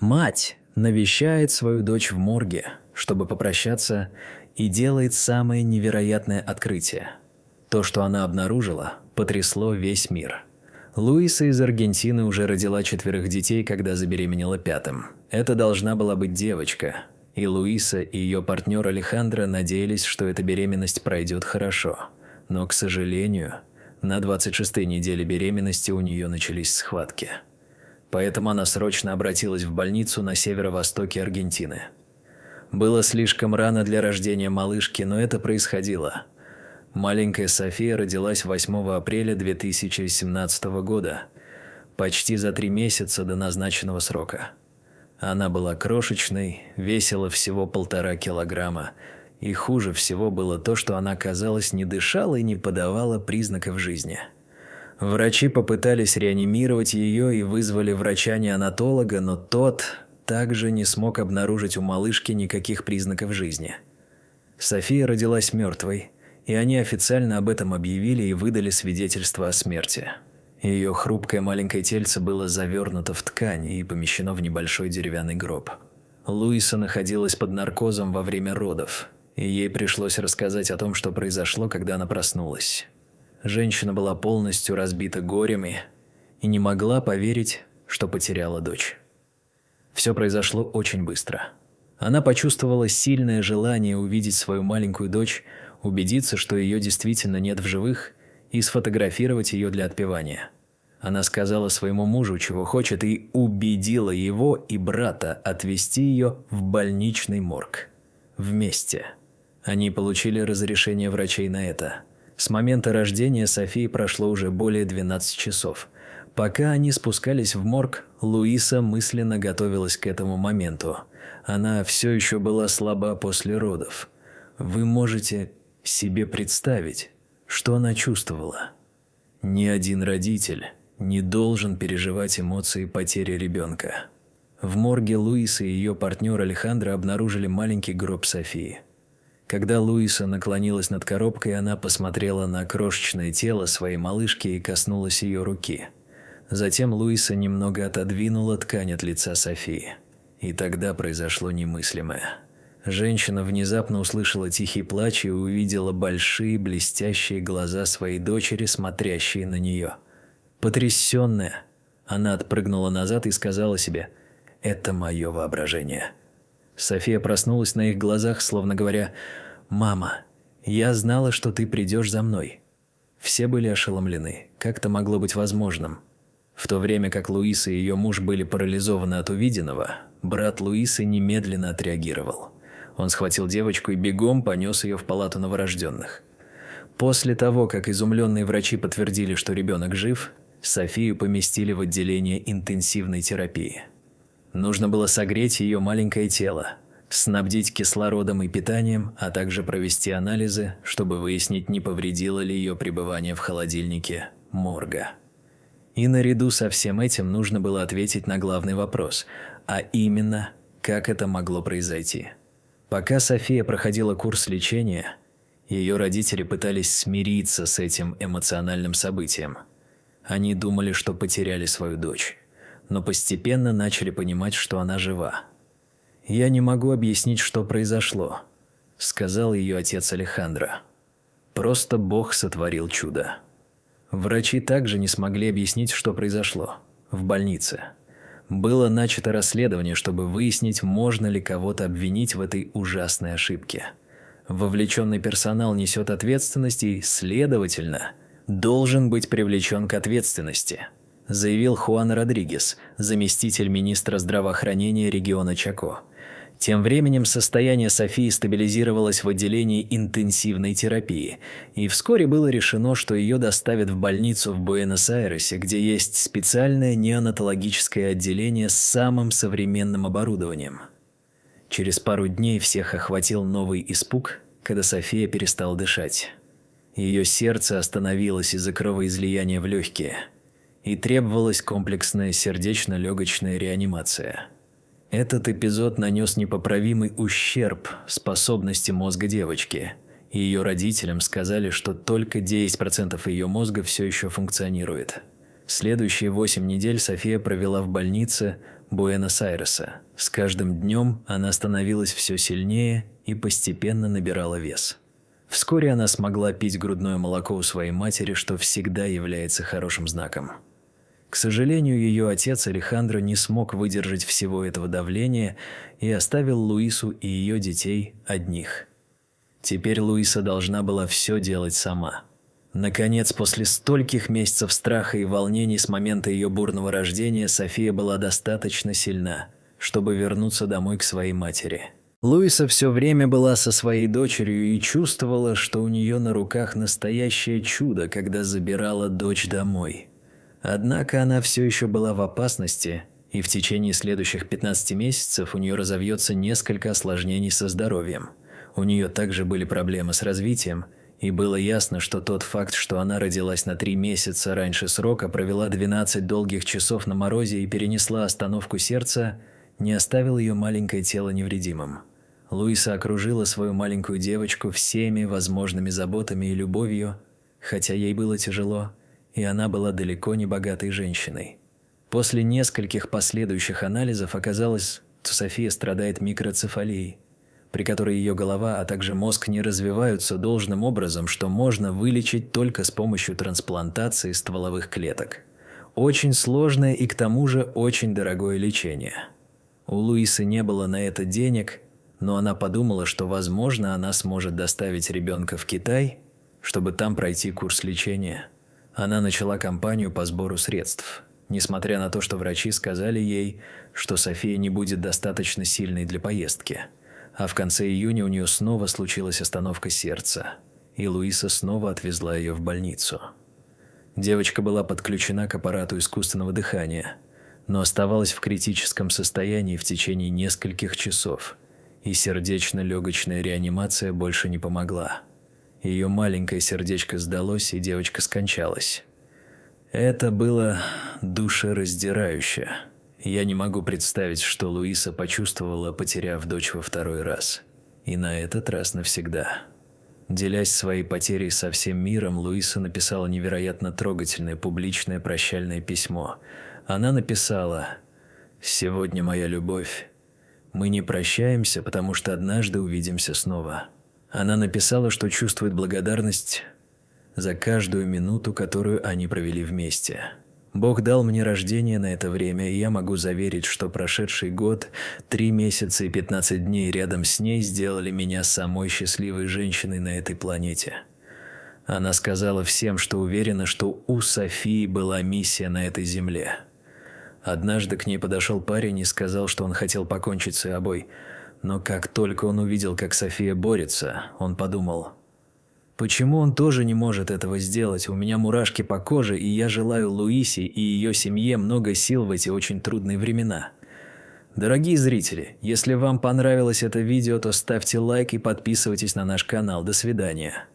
Мать навещает свою дочь в морге, чтобы попрощаться, и делает самое невероятное открытие. То, что она обнаружила, потрясло весь мир. Луиса из Аргентины уже родила 4 детей, когда забеременела 5-м. Это должна была быть девочка, и Луиса и ее партнер Алехандро надеялись, что эта беременность пройдет хорошо. Но, к сожалению, на 26-й неделе беременности у нее начались схватки. Поэтому она срочно обратилась в больницу на северо-востоке Аргентины. Было слишком рано для рождения малышки, но это происходило. Маленькая София родилась 8 апреля 2017 года, почти за 3 месяца до назначенного срока. Она была крошечной, весила всего 1,5 килограмма, и хуже всего было то, что она, казалось, не дышала и не подавала признаков жизни. Врачи попытались реанимировать ее и вызвали врача-неонатолога, но тот также не смог обнаружить у малышки никаких признаков жизни. София родилась мертвой, и они официально об этом объявили и выдали свидетельство о смерти. Ее хрупкое маленькое тельце было завернуто в ткань и помещено в небольшой деревянный гроб. Луиса находилась под наркозом во время родов, и ей пришлось рассказать о том, что произошло, когда она проснулась. Женщина была полностью разбита горем и не могла поверить, что потеряла дочь. Все произошло очень быстро. Она почувствовала сильное желание увидеть свою маленькую дочь, убедиться, что ее действительно нет в живых, и сфотографировать ее для отпевания. Она сказала своему мужу, чего хочет, и убедила его и брата отвезти ее в больничный морг. Вместе. Они получили разрешение врачей на это. С момента рождения Софии прошло уже более 12 часов. Пока они спускались в морг, Луиса мысленно готовилась к этому моменту. Она все еще была слаба после родов. Вы можете себе представить, что она чувствовала? Ни один родитель не должен переживать эмоции потери ребенка. В морге Луиса и ее партнер Алехандро обнаружили маленький гроб Софии. Когда Луиса наклонилась над коробкой, она посмотрела на крошечное тело своей малышки и коснулась ее руки. Затем Луиса немного отодвинула ткань от лица Софии. И тогда произошло немыслимое. Женщина внезапно услышала тихий плач и увидела большие блестящие глаза своей дочери, смотрящие на нее. Потрясенная, она отпрыгнула назад и сказала себе: «Это мое воображение». София проснулась на их глазах, словно говоря: «Мама, я знала, что ты придешь за мной». Все были ошеломлены. Как это могло быть возможным? В то время как Луиса и ее муж были парализованы от увиденного, брат Луисы немедленно отреагировал. Он схватил девочку и бегом понес ее в палату новорожденных. После того, как изумленные врачи подтвердили, что ребенок жив, Софию поместили в отделение интенсивной терапии. Нужно было согреть ее маленькое тело, снабдить кислородом и питанием, а также провести анализы, чтобы выяснить, не повредило ли ее пребывание в холодильнике морга. И наряду со всем этим нужно было ответить на главный вопрос, а именно, как это могло произойти. Пока София проходила курс лечения, ее родители пытались смириться с этим эмоциональным событием. Они думали, что потеряли свою дочь, но постепенно начали понимать, что она жива. «Я не могу объяснить, что произошло», – сказал ее отец Алехандро. «Просто Бог сотворил чудо». Врачи также не смогли объяснить, что произошло в больнице. Было начато расследование, чтобы выяснить, можно ли кого-то обвинить в этой ужасной ошибке. Вовлеченный персонал несет ответственность и, следовательно, должен быть привлечен к ответственности, заявил Хуан Родригес, заместитель министра здравоохранения региона Чако. Тем временем состояние Софии стабилизировалось в отделении интенсивной терапии, и вскоре было решено, что ее доставят в больницу в Буэнос-Айресе, где есть специальное неонатологическое отделение с самым современным оборудованием. Через пару дней всех охватил новый испуг, когда София перестала дышать. Ее сердце остановилось из-за кровоизлияния в легкие, и требовалась комплексная сердечно-легочная реанимация. Этот эпизод нанес непоправимый ущерб способности мозга девочки, и ее родителям сказали, что только 10% ее мозга все еще функционирует. Следующие 8 недель София провела в больнице, Буэнос-Айреса. С каждым днем она становилась все сильнее и постепенно набирала вес. Вскоре она смогла пить грудное молоко у своей матери, что всегда является хорошим знаком. К сожалению, ее отец Алехандро не смог выдержать всего этого давления и оставил Луису и ее детей одних. Теперь Луиса должна была все делать сама. Наконец, после стольких месяцев страха и волнений с момента ее бурного рождения, София была достаточно сильна, чтобы вернуться домой к своей матери. Луиса все время была со своей дочерью и чувствовала, что у нее на руках настоящее чудо, когда забирала дочь домой. Однако она все еще была в опасности, и в течение следующих 15 месяцев у нее разовьется несколько осложнений со здоровьем. У нее также были проблемы с развитием, и было ясно, что тот факт, что она родилась на 3 месяца раньше срока, провела 12 долгих часов на морозе и перенесла остановку сердца, не оставил ее маленькое тело невредимым. Луиса окружила свою маленькую девочку всеми возможными заботами и любовью, хотя ей было тяжело, и она была далеко не богатой женщиной. После нескольких последующих анализов оказалось, что София страдает микроцефалией, при которой ее голова, а также мозг не развиваются должным образом, что можно вылечить только с помощью трансплантации стволовых клеток. Очень сложное и к тому же очень дорогое лечение. У Луисы не было на это денег, но она подумала, что, возможно, она сможет доставить ребенка в Китай, чтобы там пройти курс лечения. Она начала кампанию по сбору средств, несмотря на то, что врачи сказали ей, что София не будет достаточно сильной для поездки. А в конце июня у нее снова случилась остановка сердца, и Луиса снова отвезла ее в больницу. Девочка была подключена к аппарату искусственного дыхания, но оставалась в критическом состоянии в течение нескольких часов, и сердечно-легочная реанимация больше не помогла. Ее маленькое сердечко сдалось, и девочка скончалась. Это было душераздирающе. Я не могу представить, что Луиса почувствовала, потеряв дочь во второй раз. И на этот раз навсегда. Делясь своей потерей со всем миром, Луиса написала невероятно трогательное публичное прощальное письмо. Она написала: «Сегодня, моя любовь, мы не прощаемся, потому что однажды увидимся снова». Она написала, что чувствует благодарность за каждую минуту, которую они провели вместе. Бог дал мне рождение на это время, и я могу заверить, что прошедший год, 3 месяца и 15 дней рядом с ней сделали меня самой счастливой женщиной на этой планете. Она сказала всем, что уверена, что у Софии была миссия на этой земле. Однажды к ней подошел парень и сказал, что он хотел покончить с собой, но как только он увидел, как София борется, он подумал: почему он тоже не может этого сделать? У меня мурашки по коже, и я желаю Луисе и ее семье много сил в эти очень трудные времена. Дорогие зрители, если вам понравилось это видео, то ставьте лайк и подписывайтесь на наш канал. До свидания.